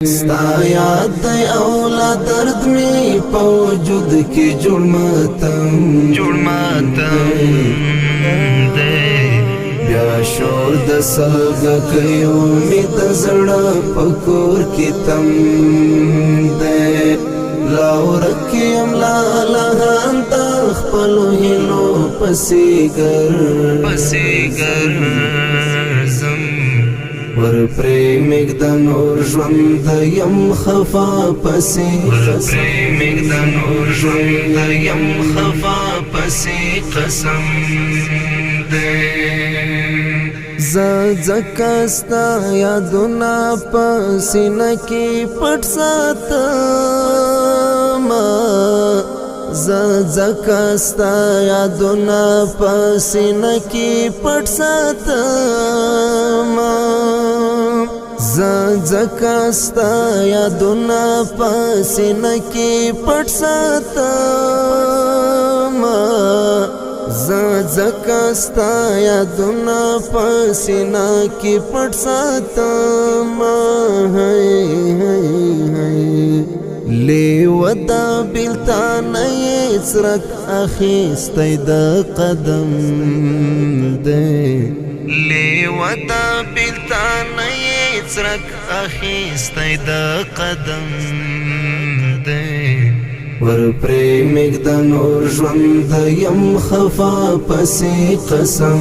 ستا یاد دی اولا درد می پوجود کی جوړ ماتم دی بیا شور د سلګ کيو می د زړه پکور کی تم دی لاور کیم لا انت خپل هلو پسیګر زم ور پریمګ د نور ژوند یم خفا پسې پریمګ د نور ژوند یم خفا پسې قسم دې زکاستا یادونه پسینه کې پټ ساتم زکاستا یادونه پسینه کې پټ ساتم زکاستا یادونه پسینه کې پټ ساتم زکاستا یادونه پسینه کې پټ ساتم لیودا بلتان ایسرک اخیستی دا قدم دے لیودا بلتان ایسرک اخیستی دا قدم دے ور پریمګ د نور ژوند یم خفا پسې قسم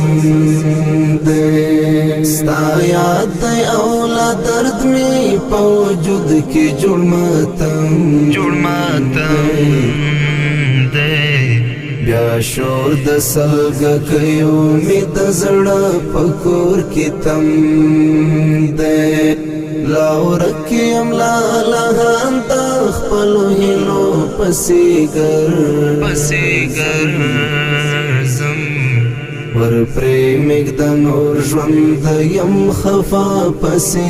دې ستا یاد دی اولا درد می پوجود کی جوړ ماتم دې بیا شور د سلګ کيو می د زړه پکور کی تم دې لاور کیم لا انت خپل هلو پسیګر زم ور پریمګ د نور ژوند یم خفا پسې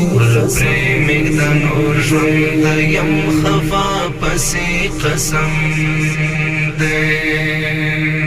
پریمګ د نور ژوند یم خفا پسې قسم دې